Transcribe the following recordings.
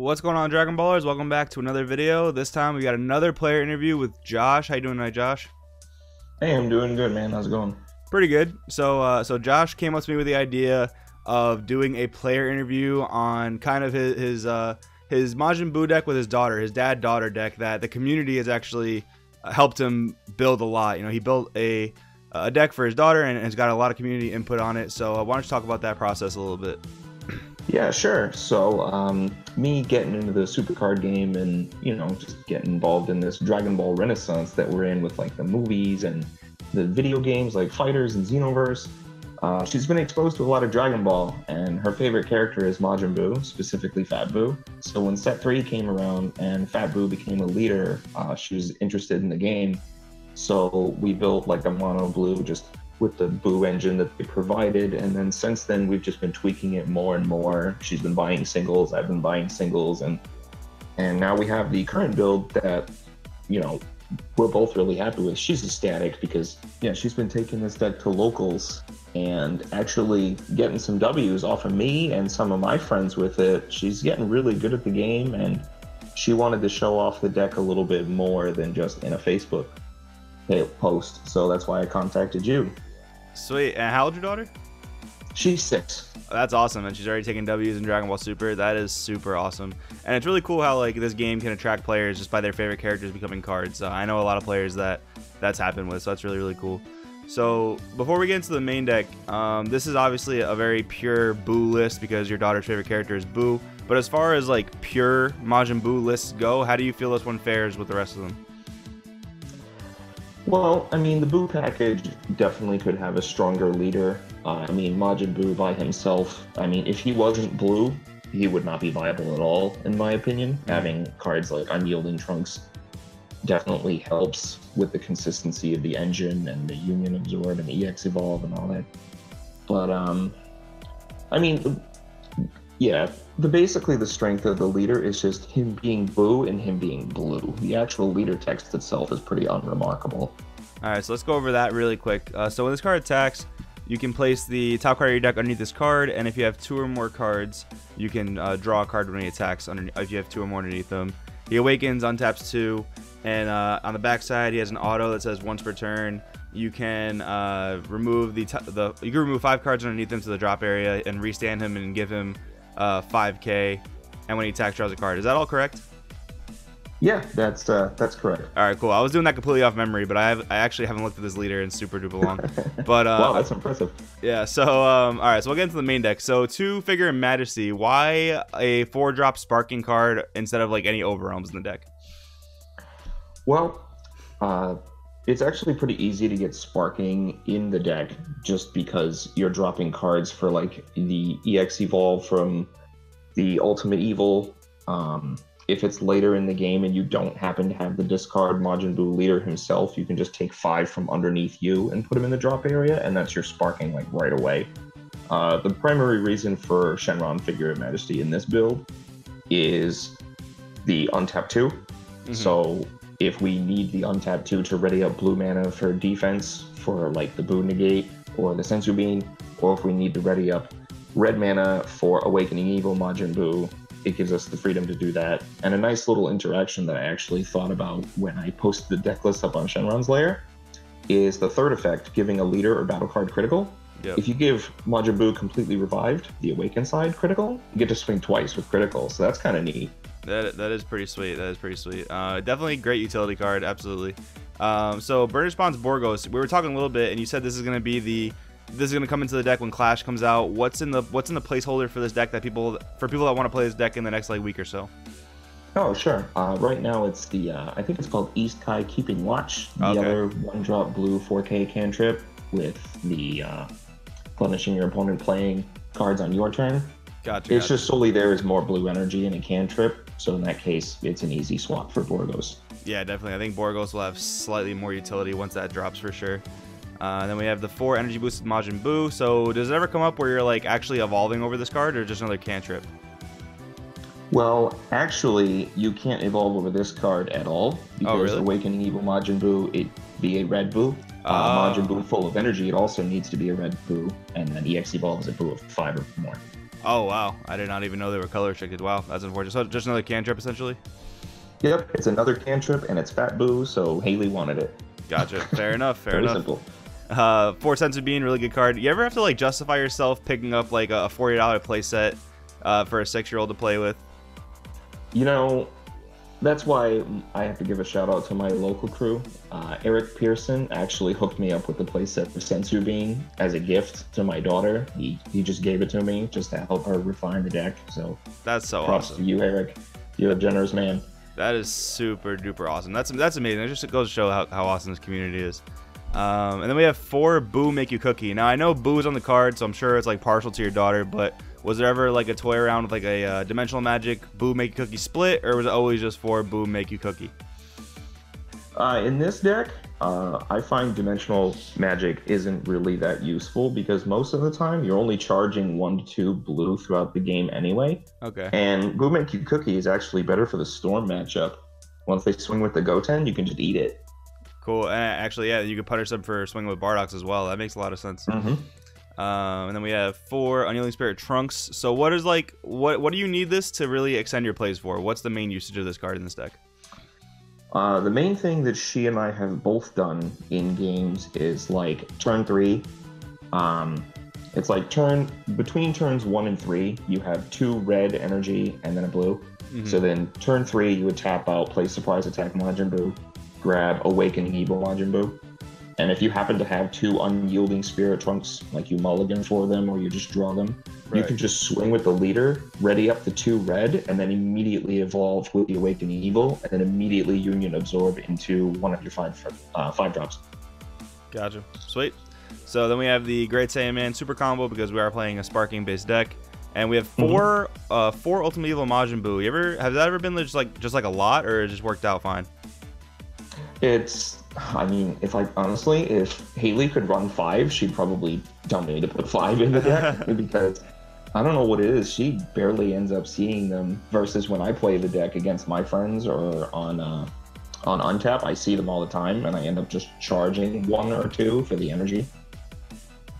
What's going on, Dragon Ballers? Welcome back to another video. This time we got another player interview with Josh. How you doing tonight, Josh? Hey, I'm doing good, man. How's it going? Pretty good. So Josh came up to me with the idea of doing a player interview on kind of his Majin Buu deck with his daughter, his dad-daughter deck that the community has actually helped him build a lot. You know, he built a deck for his daughter and has got a lot of community input on it. So why don't you talk about that process a little bit? Yeah, sure. So, me getting into the supercard game and, just getting involved in this Dragon Ball renaissance that we're in with, like, the movies and the video games like Fighters and Xenoverse, she's been exposed to a lot of Dragon Ball, and her favorite character is Majin Buu, specifically Fat Buu. So when Set 3 came around and Fat Buu became a leader, she was interested in the game. So we built, like, a mono blue just with the Buu engine that they provided, and then since then we've just been tweaking it more and more. She's been buying singles, I've been buying singles, and now we have the current build that we're both really happy with. She's ecstatic because she's been taking this deck to locals and actually getting some W's off of me and some of my friends with it. She's getting really good at the game, and she wanted to show off the deck a little bit more than just in a Facebook post, so that's why I contacted you. Sweet. And how old's your daughter? She's 6. That's awesome, and she's already taking W's in Dragon Ball Super. That is super awesome, and it's really cool how like this game can attract players just by their favorite characters becoming cards. I know a lot of players that's happened with, so that's really cool. So before we get into the main deck, this is obviously a very pure Buu list because your daughter's favorite character is Buu. But as far as like pure Majin Buu lists go, how do you feel this one fares with the rest of them? Well, I mean, the Buu package definitely could have a stronger leader. Majin Buu by himself, if he wasn't blue, he would not be viable at all, in my opinion. Having cards like Unyielding Trunks definitely helps with the consistency of the engine and the Union Absorb and EX Evolve and all that. But, basically the strength of the leader is just him being Buu and him being blue. The actual leader text itself is pretty unremarkable. Alright, so let's go over that really quick. So when this card attacks, you can place the top card of your deck underneath this card, and if you have 2 or more cards, you can draw a card when he attacks if you have 2 or more underneath them. He awakens, untaps 2, and on the back side he has an auto that says once per turn. You can remove you can remove 5 cards underneath him to the drop area and restand him and give him 5k, and when he attacks, draws a card. Is that all correct? Yeah, that's correct. All right, cool. I was doing that completely off memory, but I actually haven't looked at this leader in super duper long. But wow, that's impressive. Yeah. So all right, so we'll get into the main deck. So 2 Figure in Majesty. Why a 4-drop sparking card instead of like any overwhelms in the deck? Well, it's actually pretty easy to get sparking in the deck just because you're dropping cards for like the EX Evolve from the Ultimate Evil. If it's later in the game and you don't happen to have the discard Majin Buu leader himself, you can just take 5 from underneath you and put him in the drop area, and that's your sparking like right away. The primary reason for Shenron Figure of Majesty in this build is the untap 2. So if we need the untap 2 to ready up blue mana for defense for like the Buu negate or the Sensu Bean, or if we need to ready up red mana for Awakening Evil Majin Buu, it gives us the freedom to do that. And a nice little interaction that I actually thought about when I posted the deck list up on Shenron's Lair is the third effect, giving a leader or battle card critical. Yep. If you give Majin Buu completely revived, the Awaken side critical, you get to swing twice with critical, so that's kind of neat. That is pretty sweet. That is pretty sweet. Definitely great utility card, absolutely. So Burner Spawn's Borgos, we were talking a little bit, and you said this is going to come into the deck when Clash comes out. What's in the placeholder for this deck for people that want to play this deck in the next like week or so? Oh, sure. Right now it's the I think it's called East Kai Keeping Watch. The other 1-drop blue 4K cantrip with the punishing your opponent playing cards on your turn. Gotcha. It's just solely there as more blue energy and a cantrip. So in that case, it's an easy swap for Borgos. Yeah, definitely. I think Borgos will have slightly more utility once that drops for sure. Then we have the 4 energy boosted Majin Buu. So does it ever come up where you're like actually evolving over this card, or just another cantrip? Well, actually, you can't evolve over this card at all because Awakening Evil Majin Buu, it be a red Buu. Majin Buu full of energy, it also needs to be a red Buu, and then EX Evolve is a Buu of 5 or more. Oh, wow. I did not even know they were color restricted. Wow, that's unfortunate. So just another cantrip, essentially? Yep, it's another cantrip, and it's Fat Boo, so Haley wanted it. Gotcha. Fair enough. Fair Very enough. simple. 4 cents of being really good card. You ever have to like justify yourself picking up like a $40 playset for a 6-year-old to play with? You know, that's why I have to give a shout out to my local crew. Eric Pearson actually hooked me up with the playset for Sensu Bean as a gift to my daughter. He just gave it to me just to help her refine the deck. So that's so props awesome to you, Eric. You're a generous man. That is super duper awesome. That's amazing. It just goes to show how awesome this community is. And then we have 4 Boo Make You Cookie. Now I know Boo is on the card, so I'm sure it's like partial to your daughter, but was there ever like a toy around with like a Dimensional Magic Boo Make You Cookie split, or was it always just 4 Boo Make You Cookie? In this deck, I find Dimensional Magic isn't really that useful because most of the time you're only charging 1 to 2 blue throughout the game anyway. Okay. And Boo Make You Cookie is actually better for the Storm matchup. Once they swing with the Goten, you can just eat it. Cool. And actually, yeah, you could punish them for swinging with Bardox as well. That makes a lot of sense. Mm-hmm. And then we have 4 Unyielding Spirit Trunks. So what is like, what do you need this to really extend your plays for? What's the main usage of this card in this deck? The main thing that she and I have both done in games is like turn 3. It's like between turns 1 and 3, you have 2 red energy and then a blue. Mm-hmm. So then turn 3, you would tap out, play Surprise Attack Majin Buu, grab Awakening Evil Majin Buu. And if you happen to have 2 Unyielding Spirit Trunks, like you mulligan for them or you just draw them, right, you can just swing with the leader, ready up the 2 red, and then immediately evolve with the Awakening Evil, and then immediately Union Absorb into one of your 5 drops. Gotcha. Sweet. So then we have the Great Saiyaman Super Combo because we are playing a Sparking based deck. And we have 4 Ultimate Evil Majin Buu. Has that ever been just like a lot, or it just worked out fine? I mean, if Haley could run 5, she'd probably tell me to put 5 in the deck because I don't know what it is. She barely ends up seeing them versus when I play the deck against my friends or on Untap, I see them all the time and I end up just charging 1 or 2 for the energy.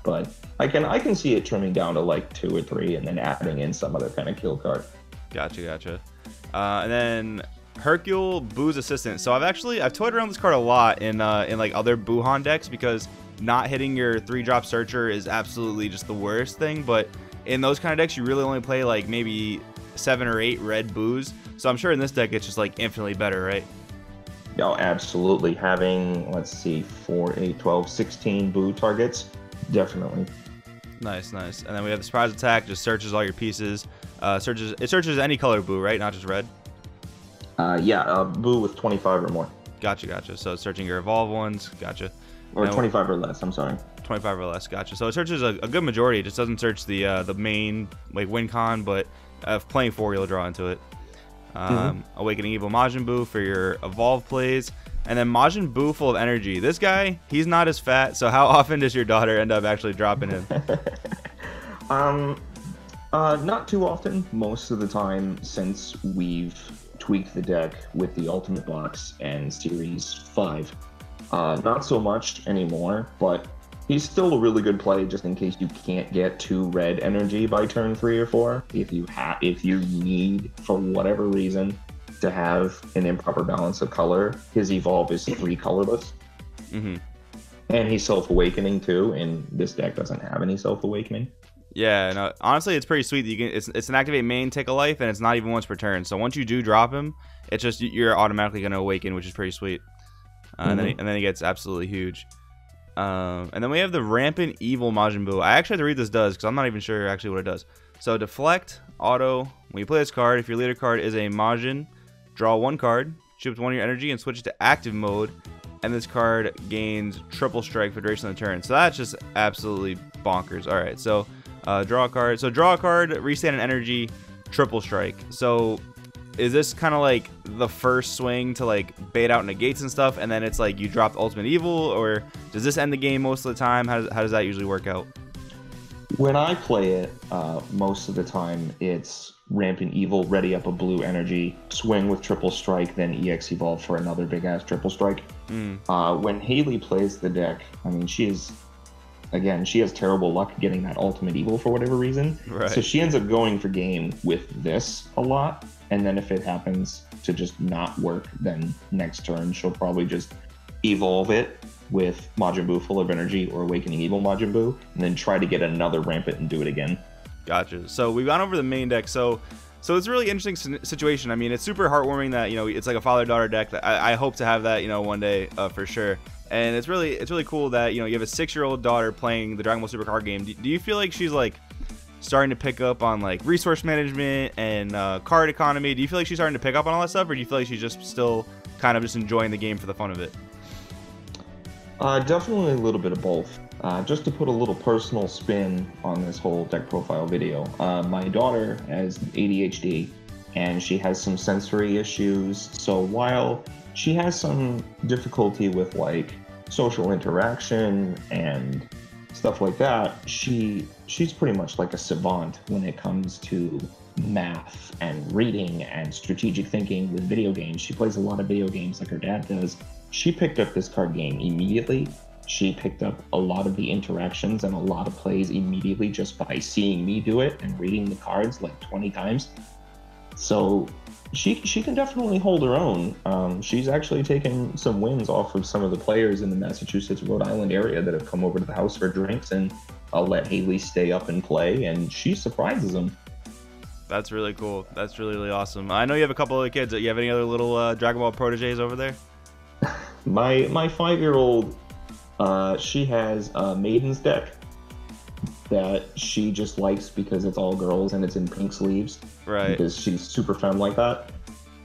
But I can see it trimming down to like 2 or 3 and then adding in some other kind of kill card. Gotcha. And then Hercule, Boo's assistant. So I've toyed around this card a lot in like other Buuhan decks because not hitting your 3-drop searcher is absolutely just the worst thing. But in those kind of decks, you really only play like maybe 7 or 8 red Boos. So I'm sure in this deck it's just like infinitely better, right? Oh, absolutely. Having 4, 8, 12, 16 Boo targets, definitely. Nice. And then we have the Surprise Attack. Just searches all your pieces. It searches any color Boo, right? Not just red. Boo with 25 or more. Gotcha. So it's searching your evolve ones. Gotcha. Or 25 or less, I'm sorry. 25 or less, gotcha. So it searches a good majority. It just doesn't search the main like win con, but playing 4 you'll draw into it. Awakening Evil Majin Buu for your evolve plays. And then Majin Buu full of energy. This guy, he's not as fat, so how often does your daughter end up actually dropping him? Not too often. Most of the time since we've tweaked the deck with the Ultimate Box and Series 5. Not so much anymore, but he's still a really good play just in case you can't get 2 red energy by turn 3 or 4. If you need, for whatever reason, to have an improper balance of color, his evolve is 3 colorless. Mm-hmm. And he's self-awakening too, and this deck doesn't have any self-awakening. Yeah, no, honestly, it's pretty sweet. It's an activate main, take a life, and it's not even once per turn. So once you do drop him, it's just you're automatically going to awaken, which is pretty sweet. And then he gets absolutely huge. And then we have the Rampant Evil Majin Buu. I actually have to read this does because I'm not even sure actually what it does. So deflect, auto. When you play this card, if your leader card is a Majin, draw 1 card, shoot 1 of your energy, and switch it to active mode. And this card gains triple strike for duration of the turn. So that's just absolutely bonkers. All right, so draw a card. So draw a card, restand an energy, triple strike. So is this kind of like the first swing to like bait out negates and stuff, and then it's like you drop the Ultimate Evil, or does this end the game most of the time? How does that usually work out? When I play it, most of the time it's Rampant Evil, ready up a blue energy, swing with triple strike, then EX evolve for another big ass triple strike. When Haley plays the deck, I mean, she's again, she has terrible luck getting that ultimate evil for whatever reason. Right. So she ends up going for game with this a lot. And then if it happens to just not work, then next turn she'll probably just evolve it with Majin Buu full of energy or Awakening Evil Majin Buu, and then try to get another Rampant and do it again. Gotcha. So we've gone over the main deck. So it's a really interesting situation. I mean, it's super heartwarming that, you know, it's like a father-daughter deck. That I hope to have that, you know, one day for sure. And it's really cool that, you know, you have a 6-year-old daughter playing the Dragon Ball Super card game. Do you feel like she's like starting to pick up on like resource management and card economy? Do you feel like she's starting to pick up on all that stuff, or do you feel like she's just still kind of just enjoying the game for the fun of it? Definitely a little bit of both. Just to put a little personal spin on this whole deck profile video, my daughter has ADHD and she has some sensory issues. So while she has some difficulty with like social interaction and stuff like that, she's pretty much like a savant when it comes to math and reading and strategic thinking with video games. She plays a lot of video games like her dad does. She picked up this card game immediately. She picked up a lot of the interactions and a lot of plays immediately just by seeing me do it and reading the cards like 20 times. So she can definitely hold her own. She's actually taken some wins off of some of the players in the Massachusetts, Rhode Island area that have come over to the house for drinks, and I'll let Haley stay up and play, and she surprises them. That's really cool. That's really, really awesome. I know you have a couple of kids. You have any other little Dragon Ball proteges over there? My 5-year-old, she has a Maiden's deck that she just likes because it's all girls and it's in pink sleeves. Right. Because she's super femme like that.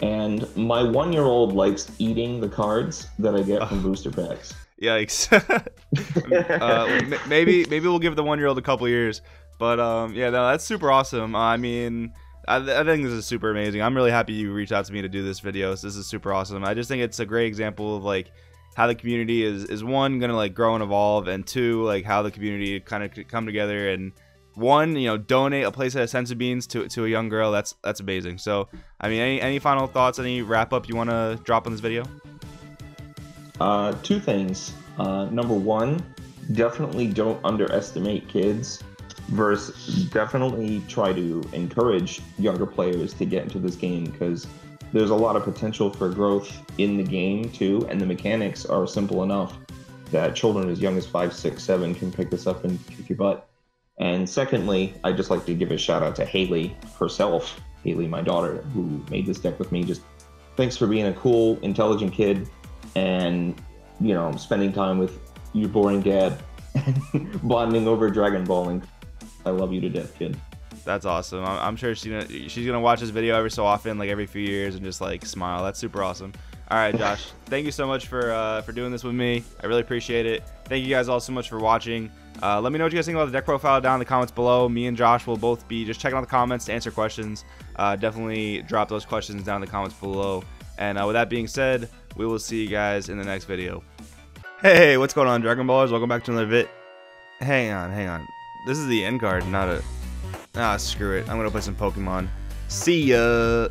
And my 1-year-old likes eating the cards that I get from booster packs. Yikes. Maybe we'll give the 1-year-old a couple years. But yeah, no, that's super awesome. I mean, I think this is super amazing. I'm really happy you reached out to me to do this video. So this is super awesome. I just think it's a great example of like how the community is one, gonna like grow and evolve, and two, like how the community kind of come together and one, you know, donate a playset of senzu beans to a young girl. That's amazing. So I mean, any final thoughts, any wrap up you want to drop on this video? Two things. Number one, definitely don't underestimate kids. Versus definitely try to encourage younger players to get into this game, because there's a lot of potential for growth in the game too, and the mechanics are simple enough that children as young as 5, 6, 7 can pick this up and kick your butt. And secondly, I'd just like to give a shout out to Haley herself, Haley, my daughter, who made this deck with me. Just thanks for being a cool, intelligent kid, and, you know, spending time with your boring dad and bonding over Dragon Balling. I love you to death, kid. That's awesome. I'm sure she's gonna watch this video every so often, like every few years, and just like smile. That's super awesome. All right, Josh, thank you so much for doing this with me. I really appreciate it. Thank you guys all so much for watching. Let me know what you guys think about the deck profile down in the comments below. Me and Josh will both be just checking out the comments to answer questions. Definitely drop those questions down in the comments below. And with that being said, we will see you guys in the next video. Hey, what's going on, Dragon Ballers? Welcome back to another vid. Hang on. This is the end card, not a... Ah, screw it. I'm gonna play some Pokemon. See ya!